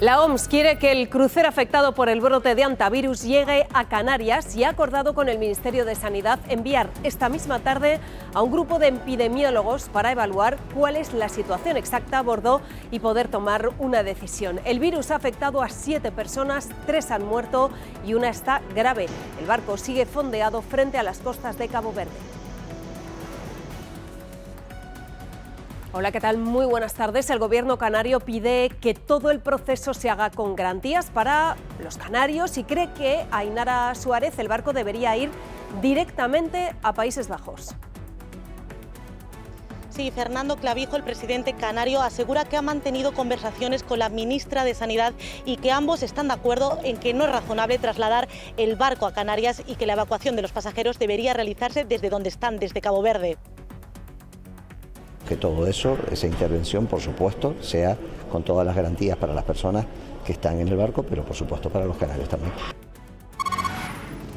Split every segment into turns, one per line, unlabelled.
La OMS quiere que el crucero afectado por el brote de hantavirus llegue a Canarias y ha acordado con el Ministerio de Sanidad enviar esta misma tarde a un grupo de epidemiólogos para evaluar cuál es la situación exacta a bordo y poder tomar una decisión. El virus ha afectado a 7 personas, 3 han muerto y una está grave. El barco sigue fondeado frente a las costas de Cabo Verde. Hola, ¿qué tal? Muy buenas tardes. El Gobierno canario pide que todo el proceso se haga con garantías para los canarios y cree que a Ainara Suárez el barco debería ir directamente a Países Bajos.
Sí, Fernando Clavijo, el presidente canario, asegura que ha mantenido conversaciones con la ministra de Sanidad y que ambos están de acuerdo en que no es razonable trasladar el barco a Canarias y que la evacuación de los pasajeros debería realizarse desde donde están, desde Cabo Verde.
Que todo eso, esa intervención, por supuesto, sea con todas las garantías para las personas que están en el barco, pero por supuesto para los canarios también.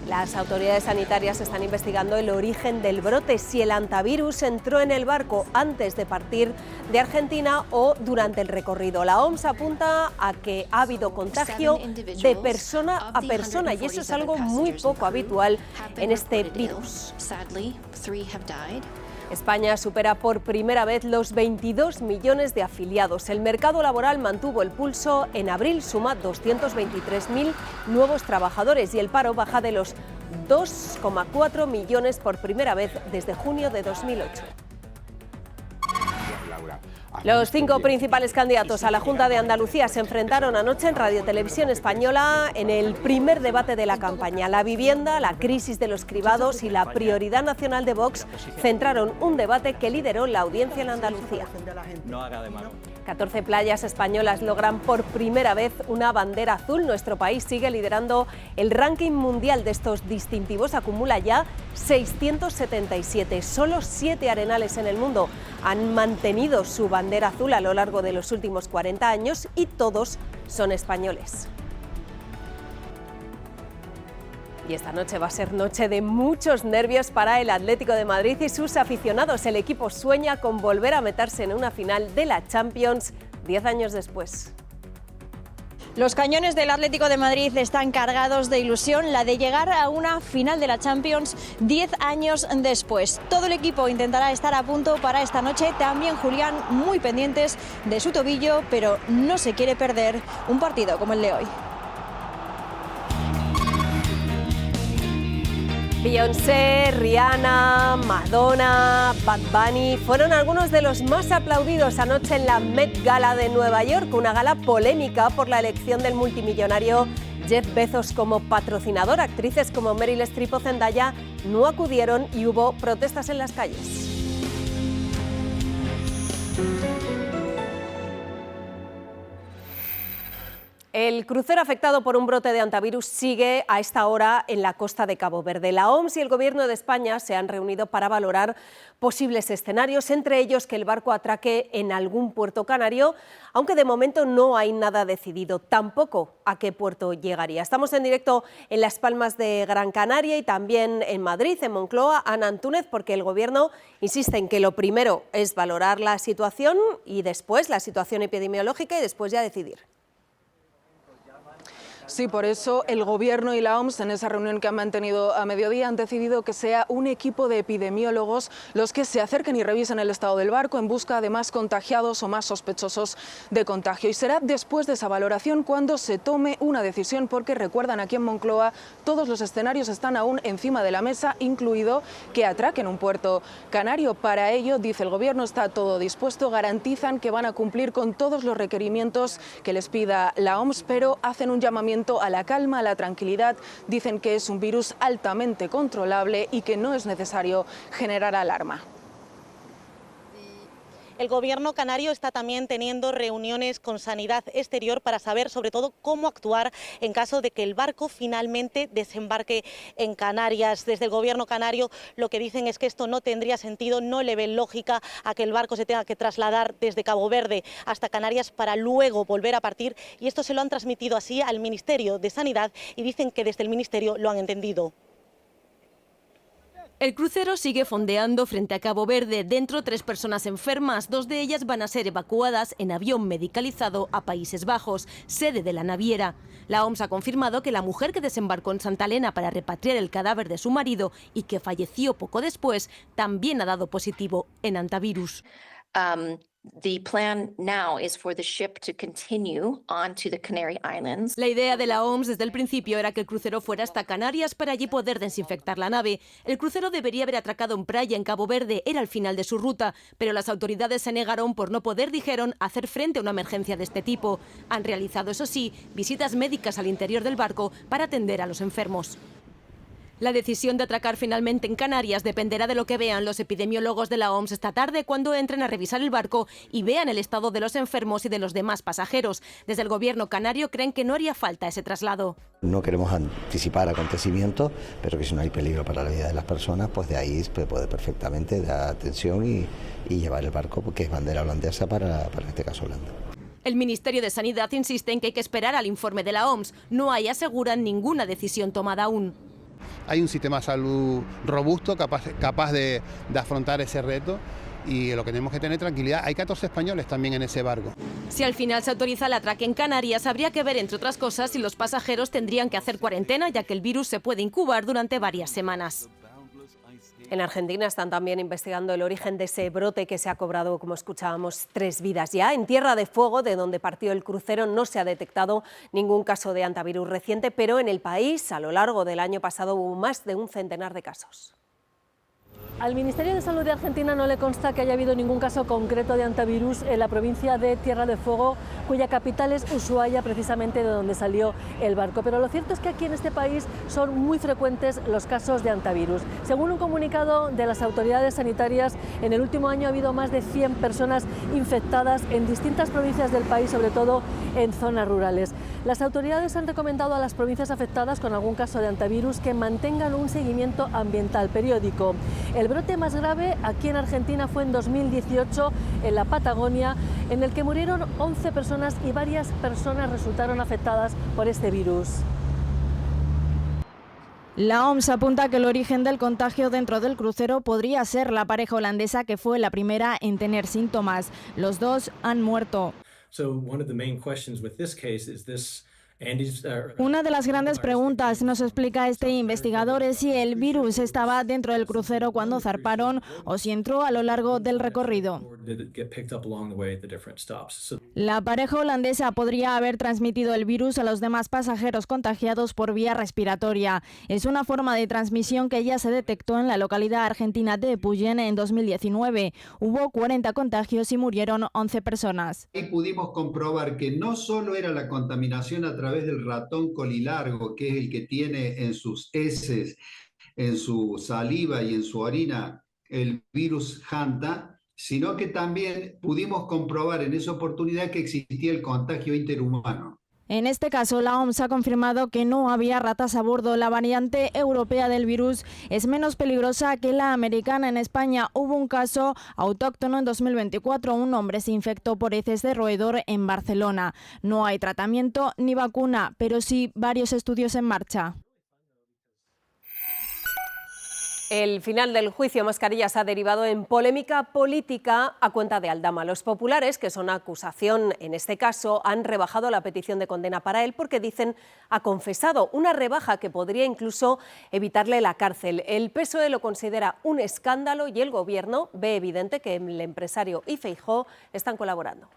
Las autoridades sanitarias están investigando el origen del brote, si el hantavirus entró en el barco antes de partir de Argentina o durante el recorrido. La OMS apunta a que ha habido contagio de persona a persona y eso es algo muy poco habitual en este virus. España supera por primera vez los 22 millones de afiliados. El mercado laboral mantuvo el pulso. En abril suma 223.000 nuevos trabajadores y el paro baja de los 2,4 millones por primera vez desde junio de 2008. Los 5 principales candidatos a la Junta de Andalucía se enfrentaron anoche en Radio Televisión Española en el primer debate de la campaña. La vivienda, la crisis de los cribados y la prioridad nacional de Vox centraron un debate que lideró la audiencia en Andalucía. 14 playas españolas logran por primera vez una bandera azul. Nuestro país sigue liderando el ranking mundial de estos distintivos. Acumula ya 677. Solo 7 arenales en el mundo han mantenido su bandera azul a lo largo de los últimos 40 años y todos son españoles. Y esta noche va a ser noche de muchos nervios para el Atlético de Madrid y sus aficionados. El equipo sueña con volver a meterse en una final de la Champions 10 años después.
Los cañones del Atlético de Madrid están cargados de ilusión, la de llegar a una final de la Champions 10 años después. Todo el equipo intentará estar a punto para esta noche. También Julián, muy pendientes de su tobillo, pero no se quiere perder un partido como el de hoy.
Beyoncé, Rihanna, Madonna, Bad Bunny fueron algunos de los más aplaudidos anoche en la Met Gala de Nueva York, una gala polémica por la elección del multimillonario Jeff Bezos como patrocinador. Actrices como Meryl Streep o Zendaya no acudieron y hubo protestas en las calles. El crucero afectado por un brote de hantavirus sigue a esta hora en la costa de Cabo Verde. La OMS y el Gobierno de España se han reunido para valorar posibles escenarios, entre ellos que el barco atraque en algún puerto canario, aunque de momento no hay nada decidido, tampoco a qué puerto llegaría. Estamos en directo en Las Palmas de Gran Canaria y también en Madrid, en Moncloa, Ana Antúnez, porque el Gobierno insiste en que lo primero es valorar la situación y después la situación epidemiológica y después ya decidir.
Sí, por eso el Gobierno y la OMS en esa reunión que han mantenido a mediodía han decidido que sea un equipo de epidemiólogos los que se acerquen y revisen el estado del barco en busca de más contagiados o más sospechosos de contagio. Y será después de esa valoración cuando se tome una decisión, porque recuerdan, aquí en Moncloa todos los escenarios están aún encima de la mesa, incluido que atraquen un puerto canario. Para ello, dice el Gobierno, está todo dispuesto, garantizan que van a cumplir con todos los requerimientos que les pida la OMS, pero hacen un llamamiento a la calma, a la tranquilidad. Dicen que es un virus altamente controlable y que no es necesario generar alarma.
El Gobierno canario está también teniendo reuniones con Sanidad Exterior para saber sobre todo cómo actuar en caso de que el barco finalmente desembarque en Canarias. Desde el Gobierno canario lo que dicen es que esto no tendría sentido, no le ven lógica a que el barco se tenga que trasladar desde Cabo Verde hasta Canarias para luego volver a partir, y esto se lo han transmitido así al Ministerio de Sanidad y dicen que desde el Ministerio lo han entendido.
El crucero sigue fondeando frente a Cabo Verde. Dentro 3 personas enfermas, 2 de ellas van a ser evacuadas en avión medicalizado a Países Bajos, sede de la naviera. La OMS ha confirmado que la mujer que desembarcó en Santa Elena para repatriar el cadáver de su marido y que falleció poco después, también ha dado positivo en hantavirus.
The plan now is for the ship to continue on to the Canary Islands.
La idea de la OMS desde el principio era que el crucero fuera hasta Canarias para allí poder desinfectar la nave. El crucero debería haber atracado en Praia, en Cabo Verde, era el final de su ruta, pero las autoridades se negaron por no poder, dijeron, hacer frente a una emergencia de este tipo. Han realizado, eso sí, visitas médicas al interior del barco para atender a los enfermos. La decisión de atracar finalmente en Canarias dependerá de lo que vean los epidemiólogos de la OMS esta tarde cuando entren a revisar el barco y vean el estado de los enfermos y de los demás pasajeros. Desde el gobierno canario creen que no haría falta ese traslado.
No queremos anticipar acontecimientos, pero que si no hay peligro para la vida de las personas, pues de ahí se puede perfectamente dar atención y llevar el barco, porque es bandera holandesa para este caso Holanda.
El Ministerio de Sanidad insiste en que hay que esperar al informe de la OMS. No hay, aseguran, ninguna decisión tomada aún.
Hay un sistema de salud robusto, capaz de afrontar ese reto, y lo que tenemos que tener tranquilidad. Hay 14 españoles también en ese barco.
Si al final se autoriza el atraque en Canarias, habría que ver, entre otras cosas, si los pasajeros tendrían que hacer cuarentena, ya que el virus se puede incubar durante varias semanas.
En Argentina están también investigando el origen de ese brote que se ha cobrado, como escuchábamos, 3 vidas ya. En Tierra de Fuego, de donde partió el crucero, no se ha detectado ningún caso de hantavirus reciente, pero en el país, a lo largo del año pasado, hubo más de un centenar de casos.
Al Ministerio de Salud de Argentina no le consta que haya habido ningún caso concreto de hantavirus en la provincia de Tierra de Fuego, cuya capital es Ushuaia, precisamente de donde salió el barco. Pero lo cierto es que aquí en este país son muy frecuentes los casos de hantavirus. Según un comunicado de las autoridades sanitarias, en el último año ha habido más de 100 personas infectadas en distintas provincias del país, sobre todo en zonas rurales. Las autoridades han recomendado a las provincias afectadas con algún caso de hantavirus que mantengan un seguimiento ambiental periódico. El brote más grave aquí en Argentina fue en 2018 en la Patagonia, en el que murieron 11 personas y varias personas resultaron afectadas por este virus.
La OMS apunta que el origen del contagio dentro del crucero podría ser la pareja holandesa que fue la primera en tener síntomas. Los 2 han muerto. Una de las grandes preguntas, nos explica este investigador, es si el virus estaba dentro del crucero cuando zarparon o si entró a lo largo del recorrido. La pareja holandesa podría haber transmitido el virus a los demás pasajeros contagiados por vía respiratoria. Es una forma de transmisión que ya se detectó en la localidad argentina de Epuyén en 2019. Hubo 40 contagios y murieron 11 personas.
Y pudimos comprobar que no solo era la contaminación a través del ratón colilargo, que es el que tiene en sus heces, en su saliva y en su orina el virus Hanta, sino que también pudimos comprobar en esa oportunidad que existía el contagio interhumano.
En este caso, la OMS ha confirmado que no había ratas a bordo. La variante europea del virus es menos peligrosa que la americana. En España hubo un caso autóctono en 2024. Un hombre se infectó por heces de roedor en Barcelona. No hay tratamiento ni vacuna, pero sí varios estudios en marcha.
El final del juicio Mascarillas ha derivado en polémica política a cuenta de Aldama. Los populares, que son acusación en este caso, han rebajado la petición de condena para él porque dicen ha confesado, una rebaja que podría incluso evitarle la cárcel. El PSOE lo considera un escándalo y el Gobierno ve evidente que el empresario y Feijóo están colaborando.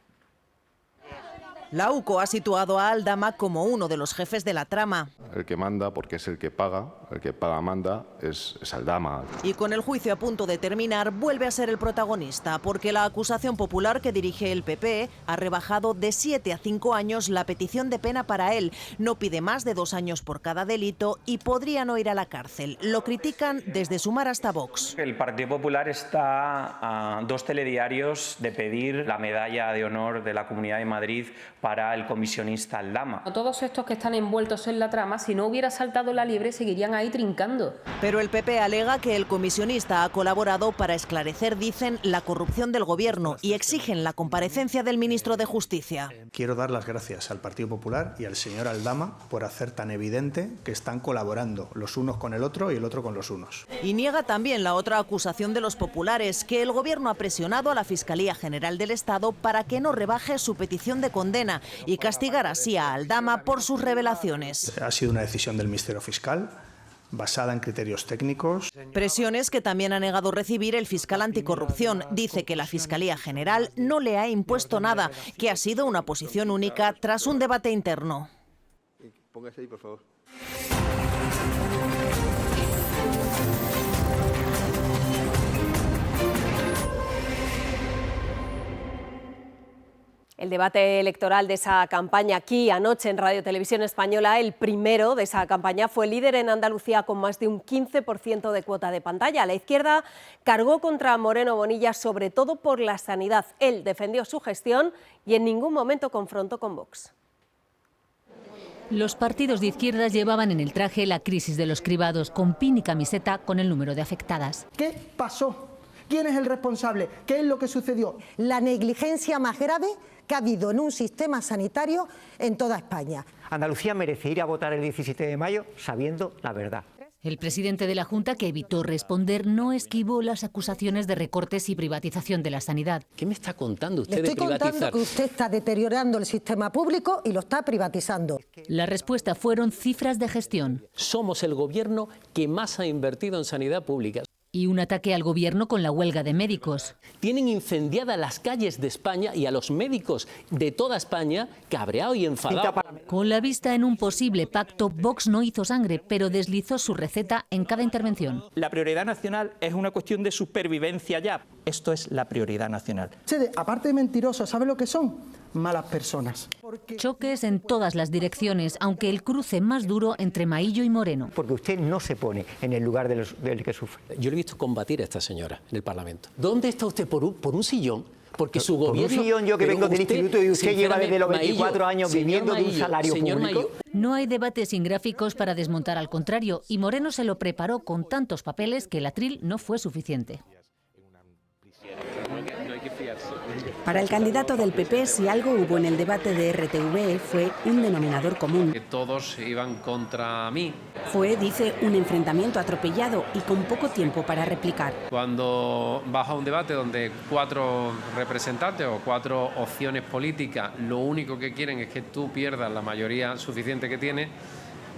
La UCO ha situado a Aldama como uno de los jefes de la trama.
El que manda, porque es el que paga manda, es Aldama.
Y con el juicio a punto de terminar, vuelve a ser el protagonista, porque la acusación popular que dirige el PP ha rebajado de 7 a 5 años la petición de pena para él. No pide más de 2 años por cada delito y podría no ir a la cárcel. Lo critican desde Sumar hasta Vox.
El Partido Popular está a 2 telediarios de pedir la medalla de honor de la Comunidad de Madrid para el comisionista Aldama.
Todos estos que están envueltos en la trama, si no hubiera saltado la liebre, seguirían ahí trincando.
Pero el PP alega que el comisionista ha colaborado para esclarecer, dicen, la corrupción del Gobierno y exigen la comparecencia del ministro de Justicia.
Quiero dar las gracias al Partido Popular y al señor Aldama por hacer tan evidente que están colaborando los unos con el otro y el otro con los unos.
Y niega también la otra acusación de los populares, que el Gobierno ha presionado a la Fiscalía General del Estado para que no rebaje su petición de condena y castigar así a Aldama por sus revelaciones.
Ha sido una decisión del Ministerio Fiscal basada en criterios técnicos.
Presiones que también ha negado recibir el fiscal anticorrupción. Dice que la Fiscalía General no le ha impuesto nada, que ha sido una posición única tras un debate interno.
Póngase ahí, por favor.
El debate electoral de esa campaña aquí anoche en Radio Televisión Española, el primero de esa campaña, fue líder en Andalucía con más de un 15% de cuota de pantalla. La izquierda cargó contra Moreno Bonilla sobre todo por la sanidad. Él defendió su gestión y en ningún momento confrontó con Vox.
Los partidos de izquierdas llevaban en el traje la crisis de los cribados, con pin y camiseta con el número de afectadas.
¿Qué pasó? ¿Quién es el responsable? ¿Qué es lo que sucedió?
La negligencia más grave que ha habido en un sistema sanitario en toda España.
Andalucía merece ir a votar el 17 de mayo sabiendo la verdad.
El presidente de la Junta, que evitó responder, no esquivó las acusaciones de recortes y privatización de la sanidad.
¿Qué me está contando usted
Le
de privatizar?
estoy contando que usted está deteriorando el sistema público y lo está privatizando.
La respuesta fueron cifras de gestión.
Somos el gobierno que más ha invertido en sanidad pública.
Y un ataque al gobierno con la huelga de médicos.
Tienen incendiadas las calles de España y a los médicos de toda España cabreados y enfadados.
Con la vista en un posible pacto, Vox no hizo sangre, pero deslizó su receta en cada intervención.
La prioridad nacional es una cuestión de supervivencia ya. Esto es la prioridad nacional.
Ustedes, aparte de mentirosos, ¿saben lo que son? Malas personas.
Choques en todas las direcciones, aunque el cruce más duro entre Maillo y Moreno.
Porque usted no se pone en el lugar del que sufre.
Yo le he visto combatir a esta señora en el Parlamento. ¿Dónde está usted por un sillón? Porque su gobierno...
Por un sillón, yo que vengo del instituto y usted lleva desde los 24 años viviendo de un salario público.
No hay debate sin gráficos para desmontar al contrario, y Moreno se lo preparó con tantos papeles que el atril no fue suficiente.
Para el candidato del PP, si algo hubo en el debate de RTV, fue un denominador común.
Que todos iban contra mí.
Fue, dice, un enfrentamiento atropellado y con poco tiempo para replicar.
Cuando vas a un debate donde 4 representantes o 4 opciones políticas lo único que quieren es que tú pierdas la mayoría suficiente que tienes,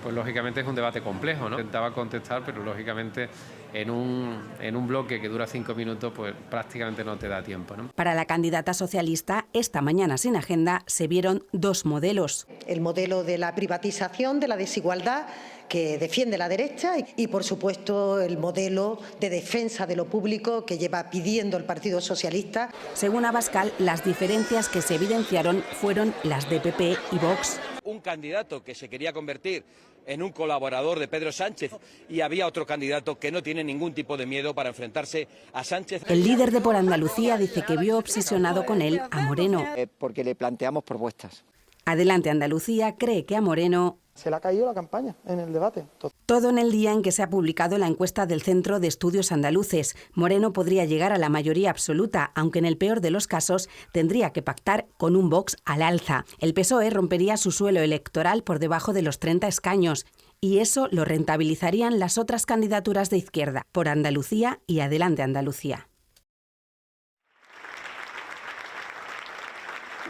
pues lógicamente es un debate complejo, ¿no? Intentaba contestar, pero lógicamente en un bloque que dura 5 minutos, pues prácticamente no te da tiempo, ¿no?
Para la candidata socialista, esta mañana sin agenda se vieron 2 modelos.
El modelo de la privatización, de la desigualdad que defiende la derecha y, por supuesto, el modelo de defensa de lo público que lleva pidiendo el Partido Socialista.
Según Abascal, las diferencias que se evidenciaron fueron las de PP y Vox.
Un candidato que se quería convertir en un colaborador de Pedro Sánchez y había otro candidato que no tiene ningún tipo de miedo para enfrentarse a Sánchez.
El líder de Por Andalucía dice que vio obsesionado con él a Moreno.
Porque le planteamos propuestas.
Adelante Andalucía cree que a Moreno
se le ha caído la campaña en el debate.
Todo en el día en que se ha publicado la encuesta del Centro de Estudios Andaluces. Moreno podría llegar a la mayoría absoluta, aunque en el peor de los casos tendría que pactar con un Vox al alza. El PSOE rompería su suelo electoral por debajo de los 30 escaños. Y eso lo rentabilizarían las otras candidaturas de izquierda, Por Andalucía y Adelante Andalucía.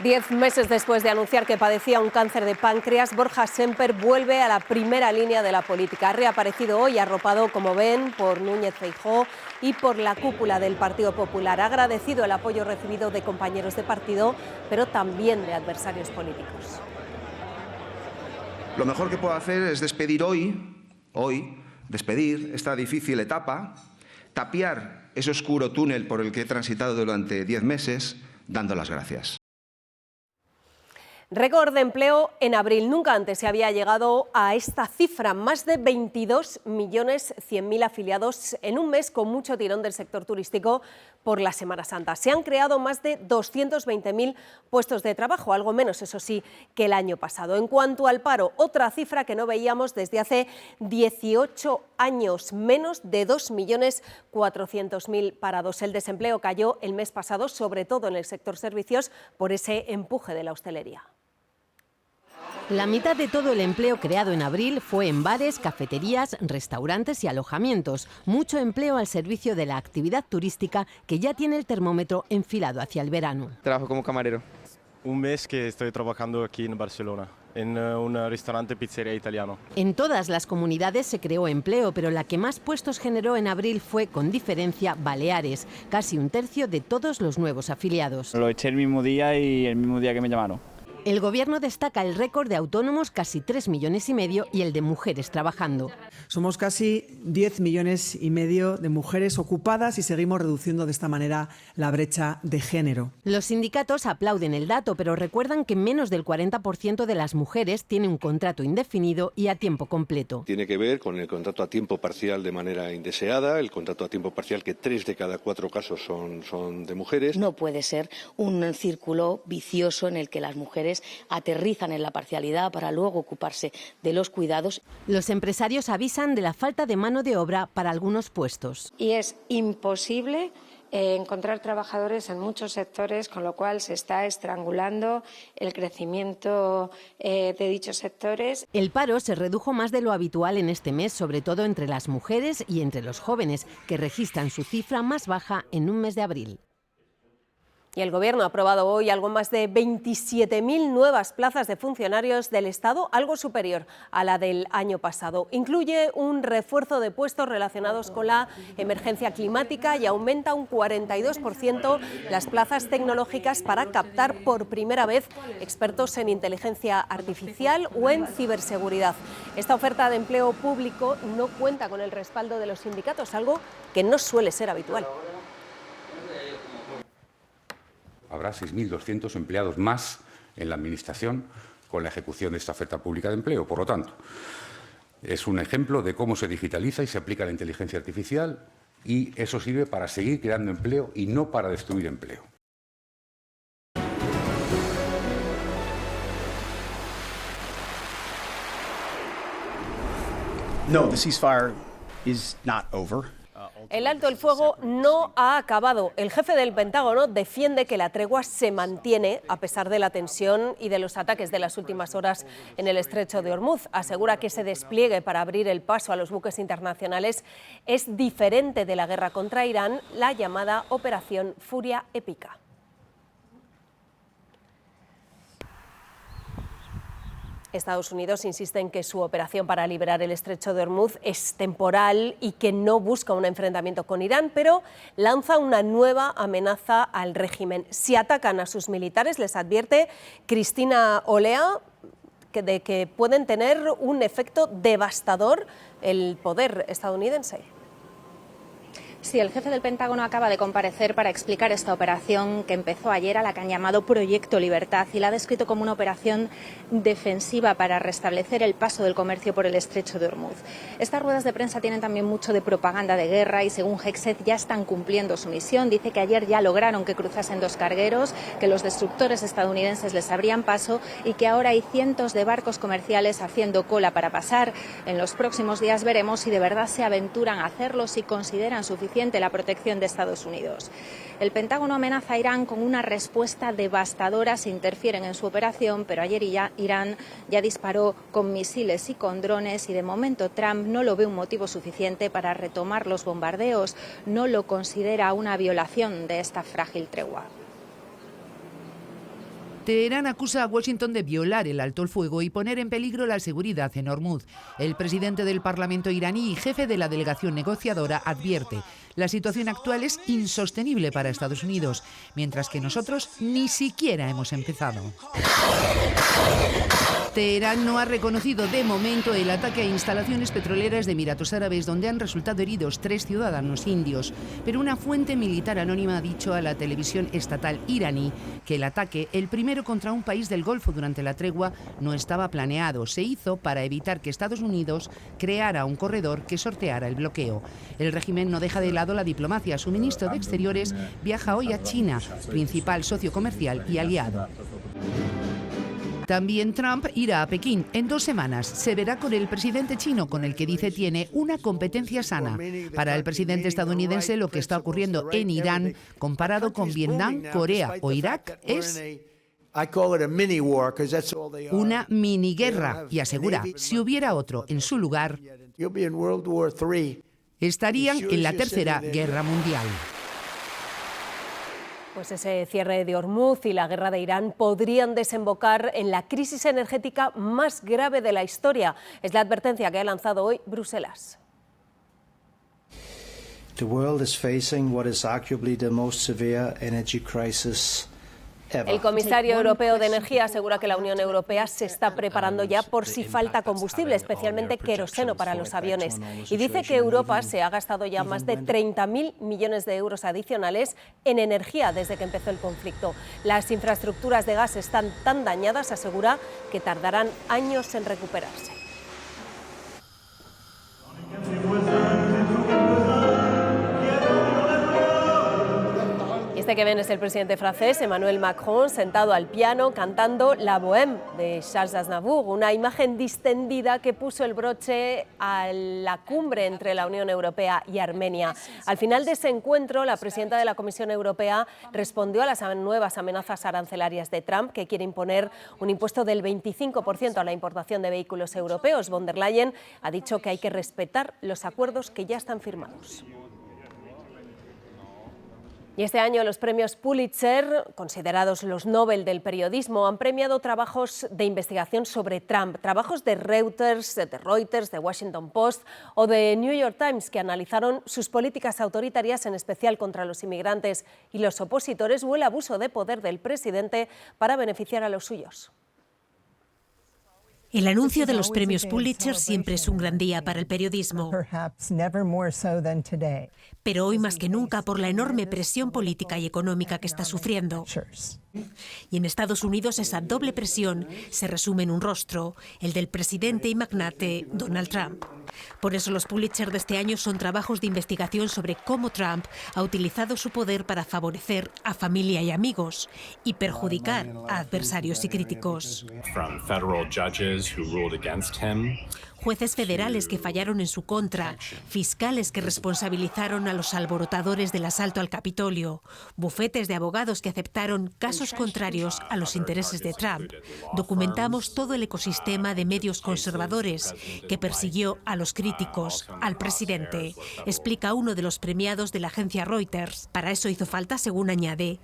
10 meses después de anunciar que padecía un cáncer de páncreas, Borja Sémper vuelve a la primera línea de la política. Ha reaparecido hoy arropado, como ven, por Núñez Feijóo y por la cúpula del Partido Popular. Ha agradecido el apoyo recibido de compañeros de partido, pero también de adversarios políticos.
Lo mejor que puedo hacer es despedir despedir esta difícil etapa, tapiar ese oscuro túnel por el que he transitado durante 10 meses, dando las gracias.
Récord de empleo en abril. Nunca antes se había llegado a esta cifra, más de 22.100.000 afiliados en un mes con mucho tirón del sector turístico por la Semana Santa. Se han creado más de 220.000 puestos de trabajo, algo menos, eso sí, que el año pasado. En cuanto al paro, otra cifra que no veíamos desde hace 18 años, menos de 2.400.000 parados. El desempleo cayó el mes pasado, sobre todo en el sector servicios, por ese empuje de la hostelería.
La mitad de todo el empleo creado en abril fue en bares, cafeterías, restaurantes y alojamientos. Mucho empleo al servicio de la actividad turística que ya tiene el termómetro enfilado hacia el verano.
Trabajo como camarero.
Un mes que estoy trabajando aquí en Barcelona, en un restaurante pizzería italiano.
En todas las comunidades se creó empleo, pero la que más puestos generó en abril fue, con diferencia, Baleares, casi un tercio de todos los nuevos afiliados.
Lo eché el mismo día y el mismo día que me llamaron.
El Gobierno destaca el récord de autónomos, casi 3,5 millones, y el de mujeres trabajando.
Somos casi 10,5 millones de mujeres ocupadas y seguimos reduciendo de esta manera la brecha de género.
Los sindicatos aplauden el dato, pero recuerdan que menos del 40% de las mujeres tiene un contrato indefinido y a tiempo completo.
Tiene que ver con el contrato a tiempo parcial de manera indeseada, el contrato a tiempo parcial que 3 de cada 4 casos son de mujeres.
No puede ser un círculo vicioso en el que las mujeres aterrizan en la parcialidad para luego ocuparse de los cuidados.
Los empresarios avisan de la falta de mano de obra para algunos puestos.
Y es imposible encontrar trabajadores en muchos sectores, con lo cual se está estrangulando el crecimiento de dichos sectores.
El paro se redujo más de lo habitual en este mes, sobre todo entre las mujeres y entre los jóvenes, que registran su cifra más baja en un mes de abril.
Y el Gobierno ha aprobado hoy algo más de 27.000 nuevas plazas de funcionarios del Estado, algo superior a la del año pasado. Incluye un refuerzo de puestos relacionados con la emergencia climática y aumenta un 42% las plazas tecnológicas para captar por primera vez expertos en inteligencia artificial o en ciberseguridad. Esta oferta de empleo público no cuenta con el respaldo de los sindicatos, algo que no suele ser habitual.
Habrá 6.200 empleados más en la Administración con la ejecución de esta oferta pública de empleo. Por lo tanto, es un ejemplo de cómo se digitaliza y se aplica la inteligencia artificial, y eso sirve para seguir creando empleo y no para destruir empleo.
No, the ceasefire is not over.
El alto el fuego no ha acabado. El jefe del Pentágono defiende que la tregua se mantiene a pesar de la tensión y de los ataques de las últimas horas en el estrecho de Ormuz. Asegura que ese despliegue para abrir el paso a los buques internacionales es diferente de la guerra contra Irán, la llamada Operación Furia Épica. Estados Unidos insiste en que su operación para liberar el estrecho de Ormuz es temporal y que no busca un enfrentamiento con Irán, pero lanza una nueva amenaza al régimen. Si atacan a sus militares, les advierte Cristina Olea de que pueden tener un efecto devastador el poder estadounidense.
Sí, el jefe del Pentágono acaba de comparecer para explicar esta operación que empezó ayer, a la que han llamado Proyecto Libertad, y la ha descrito como una operación defensiva para restablecer el paso del comercio por el estrecho de Ormuz. Estas ruedas de prensa tienen también mucho de propaganda de guerra y, según Hexet, ya están cumpliendo su misión. Dice que ayer ya lograron que cruzasen 2 cargueros, que los destructores estadounidenses les abrían paso y que ahora hay cientos de barcos comerciales haciendo cola para pasar. En los próximos días veremos si de verdad se aventuran a hacerlo, si consideran suficiente la protección de Estados Unidos. El Pentágono amenaza a Irán con una respuesta devastadora si interfieren en su operación, pero ayer Irán ya disparó con misiles y con drones, y de momento Trump no lo ve un motivo suficiente para retomar los bombardeos. No lo considera una violación de esta frágil tregua.
Teherán acusa a Washington de violar el alto el fuego y poner en peligro la seguridad en Ormuz. El presidente del Parlamento iraní y jefe de la delegación negociadora advierte: La situación actual es insostenible para Estados Unidos, mientras que nosotros ni siquiera hemos empezado. Teherán no ha reconocido de momento el ataque a instalaciones petroleras de Emiratos Árabes, donde han resultado heridos 3 ciudadanos indios. Pero una fuente militar anónima ha dicho a la televisión estatal iraní que el ataque, el primero contra un país del Golfo durante la tregua, no estaba planeado. Se hizo para evitar que Estados Unidos creara un corredor que sorteara el bloqueo. El régimen no deja de lado la diplomacia. Su ministro de Exteriores viaja hoy a China, principal socio comercial y aliado. También Trump irá a Pekín. En 2 semanas se verá con el presidente chino, con el que dice tiene una competencia sana. Para el presidente estadounidense, lo que está ocurriendo en Irán, comparado con Vietnam, Corea o Irak, es una mini guerra. Y asegura, si hubiera otro en su lugar, estarían en la Tercera Guerra Mundial.
Pues ese cierre de Hormuz y la guerra de Irán podrían desembocar en la crisis energética más grave de la historia. Es la advertencia que ha lanzado hoy Bruselas.
The world is facing what is arguably the most severe energy crisis.
El comisario europeo de Energía asegura que la Unión Europea se está preparando ya por si falta combustible, especialmente queroseno para los aviones. Y dice que Europa se ha gastado ya más de 30.000 millones de euros adicionales en energía desde que empezó el conflicto. Las infraestructuras de gas están tan dañadas, asegura, que tardarán años en recuperarse. Este que ven es el presidente francés Emmanuel Macron sentado al piano cantando La Bohème de Charles Aznavour, una imagen distendida que puso el broche a la cumbre entre la Unión Europea y Armenia. Al final de ese encuentro, la presidenta de la Comisión Europea respondió a las nuevas amenazas arancelarias de Trump, que quiere imponer un impuesto del 25% a la importación de vehículos europeos. Von der Leyen ha dicho que hay que respetar los acuerdos que ya están firmados. Y este año los premios Pulitzer, considerados los Nobel del periodismo, han premiado trabajos de investigación sobre Trump, trabajos de Reuters, de Washington Post o de New York Times, que analizaron sus políticas autoritarias, en especial contra los inmigrantes y los opositores, o el abuso de poder del presidente para beneficiar a los suyos.
El anuncio de los premios Pulitzer siempre es un gran día para el periodismo. Pero hoy más que nunca por la enorme presión política y económica que está sufriendo. Y en Estados Unidos esa doble presión se resume en un rostro, el del presidente y magnate Donald Trump. Por eso los Pulitzer de este año son trabajos de investigación sobre cómo Trump ha utilizado su poder para favorecer a familia y amigos y perjudicar a adversarios y críticos. Jueces federales que fallaron en su contra, fiscales que responsabilizaron a los alborotadores del asalto al Capitolio, bufetes de abogados que aceptaron casos contrarios a los intereses de Trump. Documentamos todo el ecosistema de medios conservadores que persiguió a los críticos, al presidente, explica uno de los premiados de la agencia Reuters. Para eso hizo falta, según añade,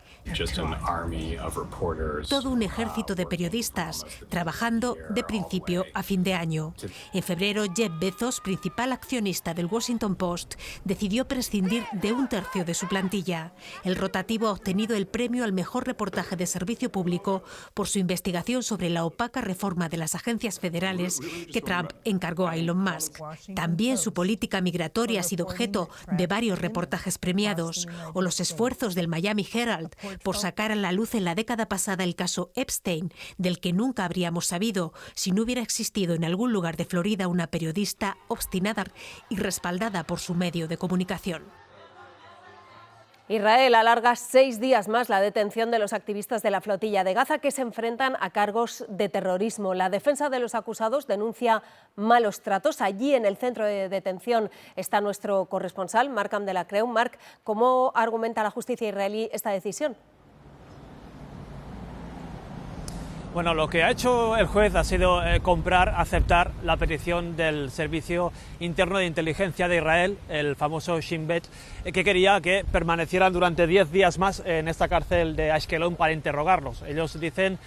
todo un ejército de periodistas trabajando de principio a fin de año. En febrero, Jeff Bezos, principal accionista del Washington Post, decidió prescindir de 1/3 de su plantilla. El rotativo ha obtenido el premio al mejor reportaje de servicio público por su investigación sobre la opaca reforma de las agencias federales que Trump encargó a Elon Musk. También su política migratoria ha sido objeto de varios reportajes premiados, o los esfuerzos del Miami Herald por sacar a la luz en la década pasada el caso Epstein, del que nunca habríamos sabido si no hubiera existido en algún lugar de Florida una periodista obstinada y respaldada por su medio de comunicación.
Israel alarga 6 días más la detención de los activistas de la flotilla de Gaza que se enfrentan a cargos de terrorismo. La defensa de los acusados denuncia malos tratos. Allí, en el centro de detención, está nuestro corresponsal, Marc Amdelacreu. Marc, ¿cómo argumenta la justicia israelí esta decisión?
Bueno, lo que ha hecho el juez ha sido aceptar la petición del Servicio Interno de Inteligencia de Israel, el famoso Shin Bet, que quería que permanecieran durante 10 días más en esta cárcel de Ashkelon para interrogarlos. Ellos dicen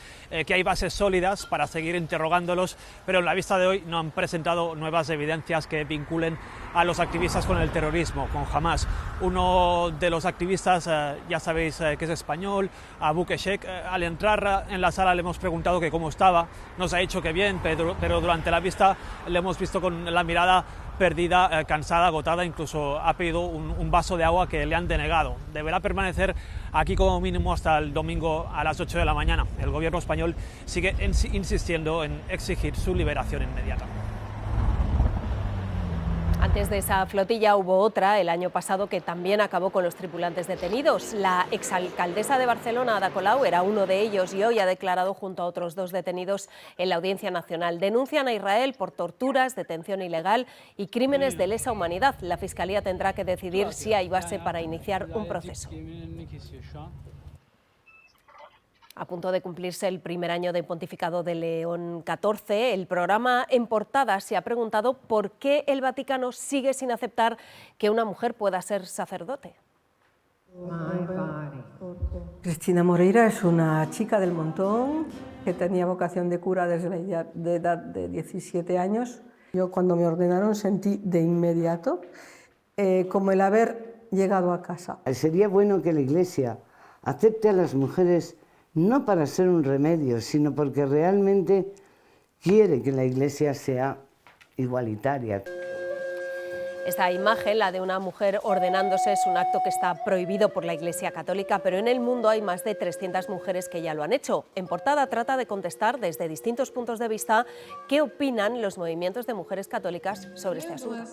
que hay bases sólidas para seguir interrogándolos, pero en la vista de hoy no han presentado nuevas evidencias que vinculen a los activistas con el terrorismo, con Hamas. Uno de los activistas, ya sabéis que es español, Abu Keshek, al entrar en la sala le hemos preguntado que cómo estaba, nos ha dicho que bien, pero durante la vista le hemos visto con la mirada perdida, cansada, agotada, incluso ha pedido un vaso de agua que le han denegado. Deberá permanecer aquí como mínimo hasta el domingo a las 8 de la mañana. El gobierno español sigue insistiendo en exigir su liberación inmediata.
Antes de esa flotilla hubo otra el año pasado que también acabó con los tripulantes detenidos. La exalcaldesa de Barcelona, Ada Colau, era uno de ellos y hoy ha declarado junto a otros 2 detenidos en la Audiencia Nacional. Denuncian a Israel por torturas, detención ilegal y crímenes de lesa humanidad. La Fiscalía tendrá que decidir si hay base para iniciar un proceso. A punto de cumplirse el primer año de pontificado de León XIV, el programa En Portada se ha preguntado por qué el Vaticano sigue sin aceptar que una mujer pueda ser sacerdote.
Cristina Moreira es una chica del montón que tenía vocación de cura desde la edad de 17 años. Yo cuando me ordenaron sentí de inmediato como el haber llegado a casa.
Sería bueno que la Iglesia acepte a las mujeres no para ser un remedio, sino porque realmente quiere que la Iglesia sea igualitaria.
Esta imagen, la de una mujer ordenándose, es un acto que está prohibido por la Iglesia Católica, pero en el mundo hay más de 300 mujeres que ya lo han hecho. En Portada trata de contestar desde distintos puntos de vista qué opinan los movimientos de mujeres católicas sobre este asunto.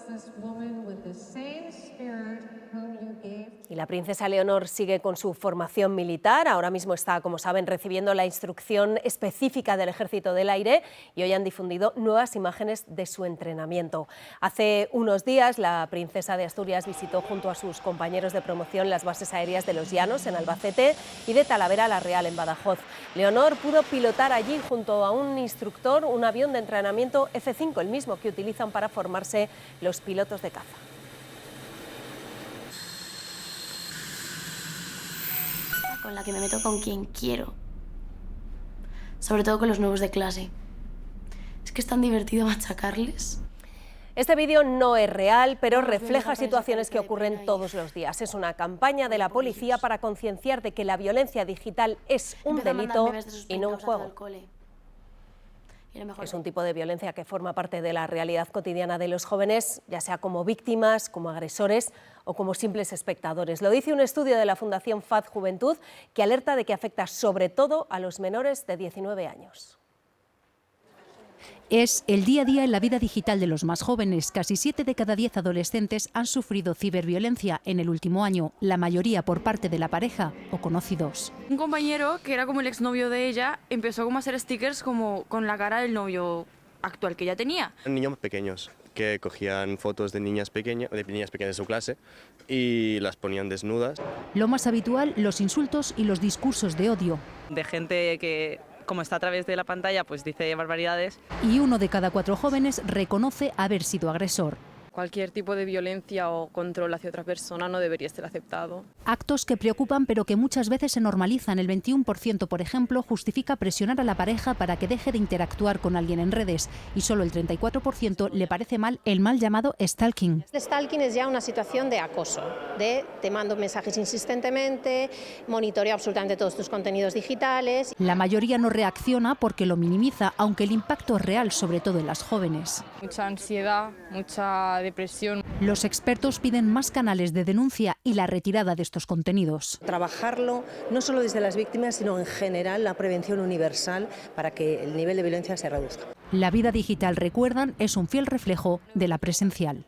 Y la princesa Leonor sigue con su formación militar. Ahora mismo está, como saben, recibiendo la instrucción específica del Ejército del Aire y hoy han difundido nuevas imágenes de su entrenamiento. Hace unos días la princesa de Asturias visitó junto a sus compañeros de promoción las bases aéreas de Los Llanos en Albacete y de Talavera la Real en Badajoz. Leonor pudo pilotar allí junto a un instructor un avión de entrenamiento F-5, el mismo que utilizan para formarse los pilotos de caza.
Con la que me meto con quien quiero, sobre todo con los nuevos de clase. Es que es tan divertido machacarles.
Este vídeo no es real, pero refleja situaciones que ocurren todos los días. Es una campaña de la policía para concienciar de que la violencia digital es un delito y no un juego. Es un tipo de violencia que forma parte de la realidad cotidiana de los jóvenes, ya sea como víctimas, como agresores o como simples espectadores. Lo dice un estudio de la Fundación FAD Juventud que alerta de que afecta sobre todo a los menores de 19 años.
Es el día a día en la vida digital de los más jóvenes. Casi 7 de cada 10 adolescentes han sufrido ciberviolencia en el último año, la mayoría por parte de la pareja o conocidos.
Un compañero, que era como el exnovio de ella, empezó como a hacer stickers como con la cara del novio actual que ya tenía.
Niños pequeños que cogían fotos de niñas pequeñas de su clase y las ponían desnudas.
Lo más habitual, los insultos y los discursos de odio.
De gente que, como está a través de la pantalla, pues dice barbaridades.
Y 1 de cada 4 jóvenes reconoce haber sido agresor.
Cualquier tipo de violencia o control hacia otra persona no debería ser aceptado.
Actos que preocupan pero que muchas veces se normalizan. El 21%, por ejemplo, justifica presionar a la pareja para que deje de interactuar con alguien en redes y solo el 34% le parece mal el mal llamado stalking.
Stalking es ya una situación de acoso, de te mando mensajes insistentemente, monitoreo absolutamente todos tus contenidos digitales.
La mayoría no reacciona porque lo minimiza, aunque el impacto es real, sobre todo en las jóvenes.
Mucha ansiedad, mucha depresión.
Los expertos piden más canales de denuncia y la retirada de estos contenidos.
Trabajarlo no solo desde las víctimas, sino en general la prevención universal para que el nivel de violencia se reduzca.
La vida digital, recuerdan, es un fiel reflejo de la presencial.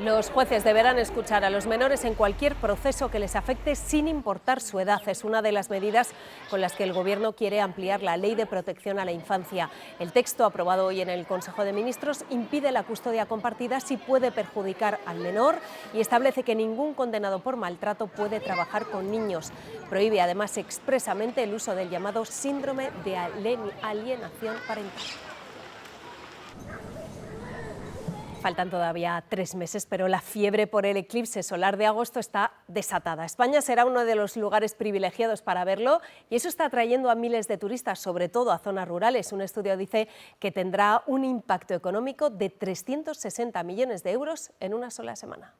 Los jueces deberán escuchar a los menores en cualquier proceso que les afecte sin importar su edad. Es una de las medidas con las que el Gobierno quiere ampliar la Ley de Protección a la Infancia. El texto aprobado hoy en el Consejo de Ministros impide la custodia compartida si puede perjudicar al menor y establece que ningún condenado por maltrato puede trabajar con niños. Prohíbe además expresamente el uso del llamado síndrome de alienación parental. Faltan todavía 3 meses, pero la fiebre por el eclipse solar de agosto está desatada. España será uno de los lugares privilegiados para verlo y eso está atrayendo a miles de turistas, sobre todo a zonas rurales. Un estudio dice que tendrá un impacto económico de 360 millones de euros en una sola semana.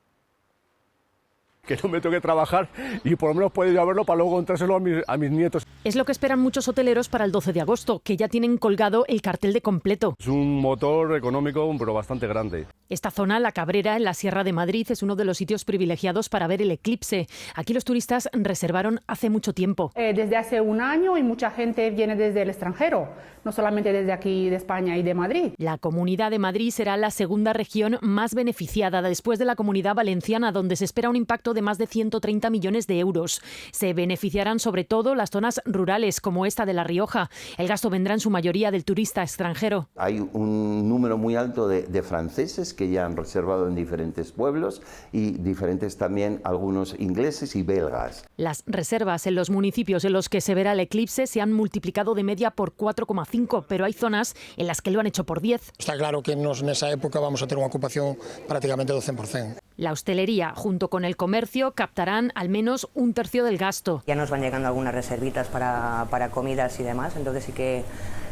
Que no me toque trabajar y por lo menos puedo ir a verlo para luego contrárselo a mis nietos.
Es lo que esperan muchos hoteleros para el 12 de agosto, que ya tienen colgado el cartel de completo.
Es un motor económico, pero bastante grande.
Esta zona, La Cabrera, en la Sierra de Madrid, es uno de los sitios privilegiados para ver el eclipse. Aquí los turistas reservaron hace mucho tiempo.
Desde hace un año y mucha gente viene desde el extranjero, no solamente desde aquí de España y de Madrid.
La Comunidad de Madrid será la segunda región más beneficiada después de la Comunidad Valenciana, donde se espera un impacto de más de 130 millones de euros. Se beneficiarán sobre todo las zonas rurales, como esta de La Rioja. El gasto vendrá en su mayoría del turista extranjero.
Hay un número muy alto de franceses que ya han reservado en diferentes pueblos y diferentes también algunos ingleses y belgas.
Las reservas en los municipios en los que se verá el eclipse se han multiplicado de media por 4,5, pero hay zonas en las que lo han hecho por 10.
Está claro que en esa época vamos a tener una ocupación prácticamente del 100%.
La hostelería, junto con el comercio, captarán al menos un tercio del gasto.
Ya nos van llegando algunas reservitas para comidas y demás, entonces sí que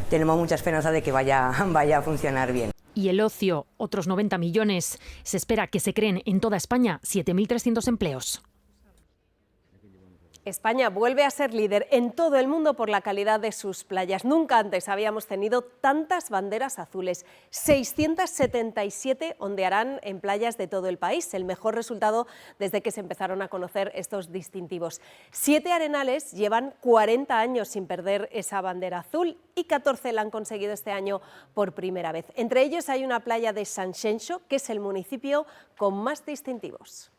tenemos mucha esperanza de que vaya a funcionar bien.
Y el ocio, otros 90 millones. Se espera que se creen en toda España 7.300 empleos.
España vuelve a ser líder en todo el mundo por la calidad de sus playas. Nunca antes habíamos tenido tantas banderas azules. 677 ondearán en playas de todo el país, el mejor resultado desde que se empezaron a conocer estos distintivos. 7 arenales llevan 40 años sin perder esa bandera azul y 14 la han conseguido este año por primera vez. Entre ellos hay una playa de Sanxenxo, que es el municipio con más distintivos.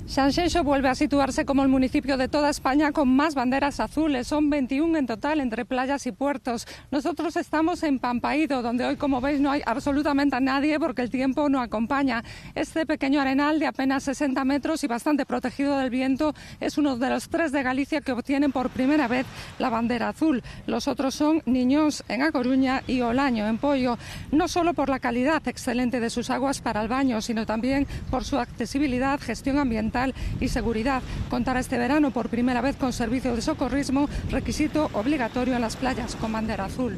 Sanxenxo vuelve a situarse como el municipio de toda España con más banderas azules. Son 21 en total entre playas y puertos. Nosotros estamos en Pampaído, donde hoy, como veis, no hay absolutamente nadie porque el tiempo no acompaña. Este pequeño arenal de apenas 60 metros y bastante protegido del viento es uno de los 3 de Galicia que obtienen por primera vez la bandera azul. Los otros son Niñós en A Coruña y Olaño en Poio. No solo por la calidad excelente de sus aguas para el baño, sino también por su accesibilidad, gestión ambiental y seguridad. Contará este verano por primera vez con servicio de socorrismo, requisito obligatorio en las playas con bandera azul.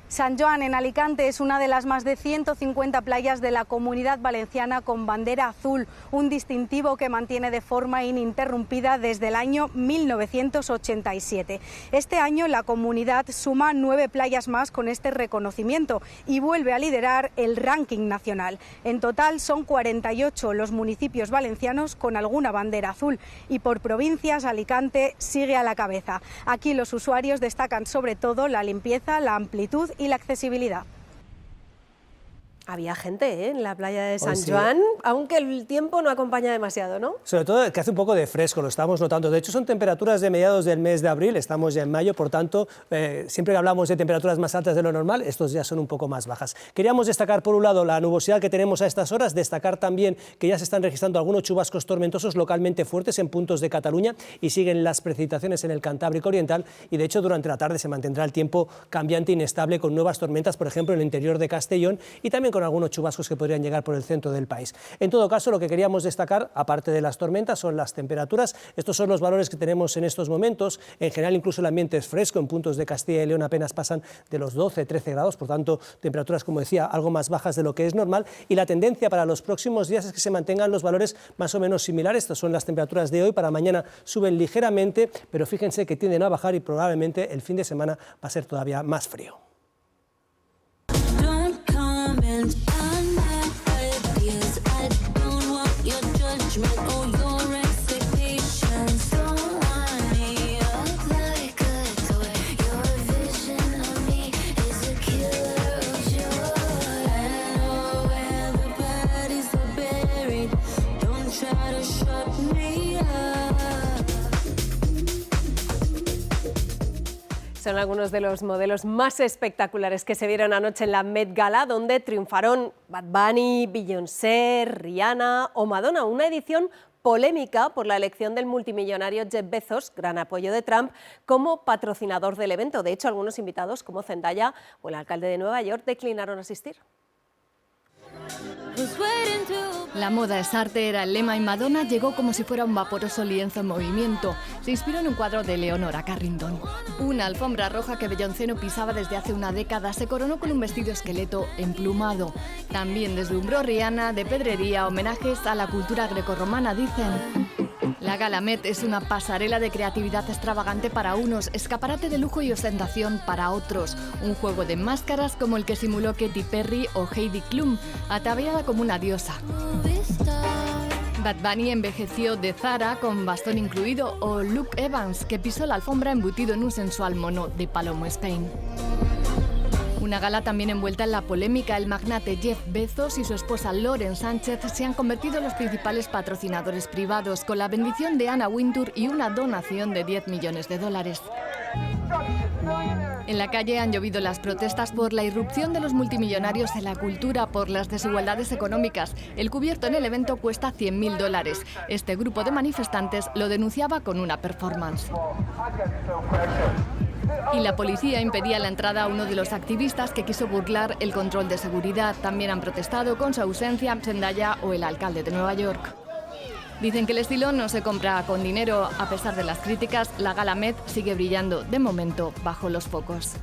San Joan en Alicante es una de las más de 150 playas de la Comunidad Valenciana con bandera azul, un distintivo que mantiene de forma ininterrumpida desde el año 1987. Este año la comunidad suma 9 playas más con este reconocimiento y vuelve a liderar el ranking nacional. En total son 48 los municipios valencianos con alguna bandera azul y por provincias Alicante sigue a la cabeza. Aquí los usuarios destacan sobre todo la limpieza, la amplitud y la accesibilidad.
Había gente en la playa de San Joan, aunque el tiempo no acompaña demasiado, ¿no?
Sobre todo que hace un poco de fresco, lo estamos notando. De hecho, son temperaturas de mediados del mes de abril, estamos ya en mayo, por tanto, siempre que hablamos de temperaturas más altas de lo normal, estos ya son un poco más bajas. Queríamos destacar, por un lado, la nubosidad que tenemos a estas horas, destacar también que ya se están registrando algunos chubascos tormentosos localmente fuertes en puntos de Cataluña y siguen las precipitaciones en el Cantábrico Oriental y, de hecho, durante la tarde se mantendrá el tiempo cambiante e inestable con nuevas tormentas, por ejemplo, en el interior de Castellón y también con algunos chubascos que podrían llegar por el centro del país. En todo caso, lo que queríamos destacar, aparte de las tormentas, son las temperaturas. Estos son los valores que tenemos en estos momentos. En general, incluso el ambiente es fresco. En puntos de Castilla y León apenas pasan de los 12-13 grados, por tanto, temperaturas, como decía, algo más bajas de lo que es normal. Y la tendencia para los próximos días es que se mantengan los valores más o menos similares. Estas son las temperaturas de hoy. Para mañana suben ligeramente, pero fíjense que tienden a bajar y probablemente el fin de semana va a ser todavía más frío.
Son algunos de los modelos más espectaculares que se vieron anoche en la Met Gala, donde triunfaron Bad Bunny, Beyoncé, Rihanna o Madonna. Una edición polémica por la elección del multimillonario Jeff Bezos, gran apoyo de Trump, como patrocinador del evento. De hecho, algunos invitados, como Zendaya o el alcalde de Nueva York, declinaron asistir.
La moda es arte era el lema y Madonna llegó como si fuera un vaporoso lienzo en movimiento. Se inspiró en un cuadro de Leonora Carrington. Una alfombra roja que Beyoncé no pisaba desde hace una década se coronó con un vestido esqueleto emplumado. También deslumbró Rihanna de pedrería, homenajes a la cultura grecorromana, dicen. La Gala Met es una pasarela de creatividad extravagante para unos, escaparate de lujo y ostentación para otros. Un juego de máscaras como el que simuló Katy Perry o Heidi Klum, ataviada como una diosa. Bad Bunny envejeció de Zara con bastón incluido, o Luke Evans, que pisó la alfombra embutido en un sensual mono de Palomo Spain. Una gala también envuelta en la polémica. El magnate Jeff Bezos y su esposa Lauren Sánchez se han convertido en los principales patrocinadores privados, con la bendición de Anna Wintour y una donación de $10 millones. En la calle han llovido las protestas por la irrupción de los multimillonarios en la cultura, por las desigualdades económicas. El cubierto en el evento cuesta $100.000. Este grupo de manifestantes lo denunciaba con una performance. Y la policía impedía la entrada a uno de los activistas que quiso burlar el control de seguridad. También han protestado con su ausencia Zendaya o el alcalde de Nueva York. Dicen que el estilo no se compra con dinero. A pesar de las críticas, la Gala Met sigue brillando, de momento, bajo los focos.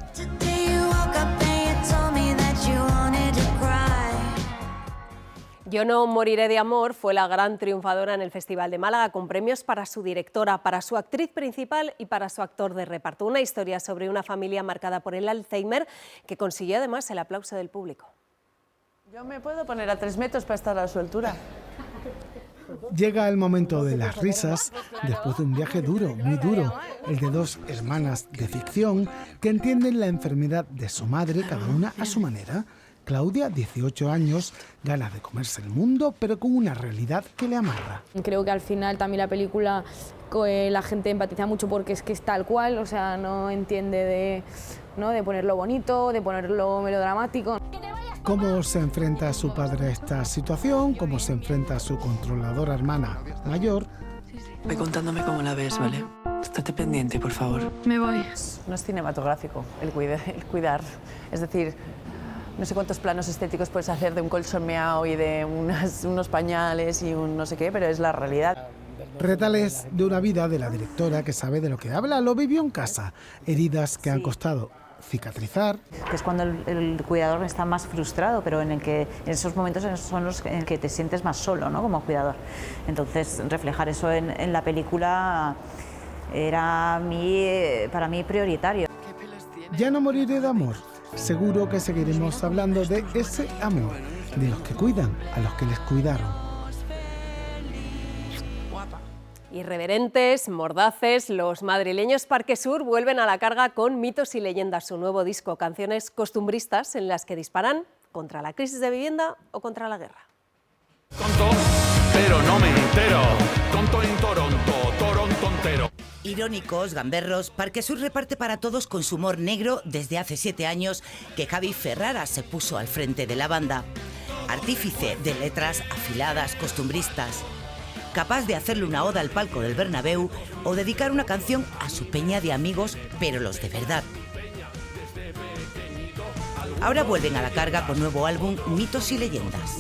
Yo no moriré de amor fue la gran triunfadora en el Festival de Málaga, con premios para su directora, para su actriz principal y para su actor de reparto. Una historia sobre una familia marcada por el Alzheimer que consiguió además el aplauso del público.
Yo me puedo poner a 3 metros para estar a su altura.
Llega el momento de las risas después de un viaje duro, muy duro, el de dos hermanas de ficción que entienden la enfermedad de su madre, cada una a su manera. Claudia, 18 años, ganas de comerse el mundo, pero con una realidad que le amarra.
Creo que al final también la película la gente empatiza mucho porque es que es tal cual, o sea, no entiende de ponerlo bonito, de ponerlo melodramático.
¿Cómo se enfrenta su padre a esta situación? ¿Cómo se enfrenta a su controladora hermana mayor?
Ve contándome cómo la ves, ¿vale? Estate pendiente, por favor.
Me voy.
No es cinematográfico el cuidar. Es decir, no sé cuántos planos estéticos puedes hacer de un colchón meao y de unos pañales y un no sé qué, pero es la realidad.
Retales de una vida de la directora que sabe de lo que habla, lo vivió en casa. Heridas que han costado cicatrizar.
Que es cuando el cuidador está más frustrado, pero en esos momentos son los en que te sientes más solo, ¿no? Como cuidador. Entonces, reflejar eso en la película era para mí prioritario.
Ya no moriré de amor. Seguro que seguiremos hablando de ese amor, de los que cuidan a los que les cuidaron.
Irreverentes, mordaces, los madrileños Parque Sur vuelven a la carga con Mitos y Leyendas, su nuevo disco, canciones costumbristas en las que disparan contra la crisis de vivienda o contra la guerra.
Tonto, pero no me entero. Tonto en Toronto entero.
Irónicos, gamberros, Parque Sur reparte para todos con su humor negro desde hace 7 años que Javi Ferrara se puso al frente de la banda. Artífice de letras afiladas, costumbristas. Capaz de hacerle una oda al palco del Bernabéu o dedicar una canción a su peña de amigos, pero los de verdad. Ahora vuelven a la carga con nuevo álbum Mitos y Leyendas.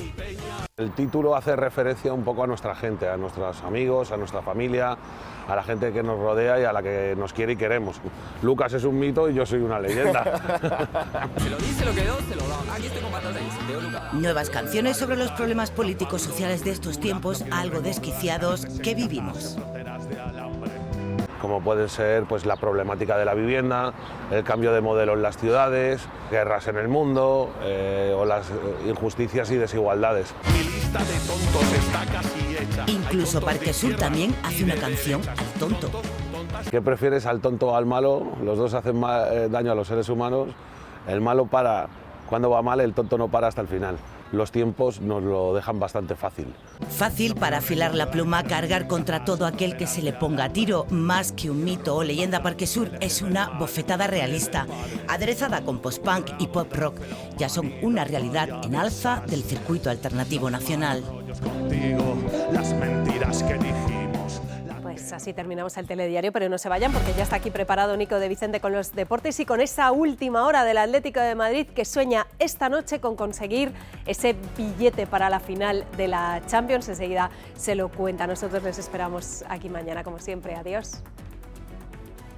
El título hace referencia un poco a nuestra gente, a nuestros amigos, a nuestra familia, a la gente que nos rodea y a la que nos quiere y queremos. Lucas es un mito y yo soy una leyenda.
Se lo di, se lo quedó, se lo da. Aquí estoy con patata y se Lucas.
Nuevas canciones sobre los problemas políticos sociales de estos tiempos, algo desquiciados, que vivimos.
Como puede ser pues, la problemática de la vivienda, el cambio de modelo en las ciudades, guerras en el mundo o las injusticias y desigualdades.
Mi lista de tontos está casi hecha.
Incluso Parque Sur también hace una canción al tonto.
¿Qué prefieres, al tonto o al malo? Los dos hacen daño a los seres humanos. El malo para cuando va mal, el tonto no para hasta el final. los tiempos nos lo dejan bastante fácil.
Fácil para afilar la pluma, cargar contra todo aquel que se le ponga a tiro. Más que un mito o leyenda, Parquesur es una bofetada realista, aderezada con post-punk y pop-rock. Ya son una realidad en alza del circuito alternativo nacional.
Las mentiras que dijimos.
Pues así terminamos el telediario, pero no se vayan porque ya está aquí preparado Nico de Vicente con los deportes y con esa última hora del Atlético de Madrid que sueña esta noche con conseguir ese billete para la final de la Champions. Enseguida se lo cuenta. Nosotros les esperamos aquí mañana, como siempre. Adiós.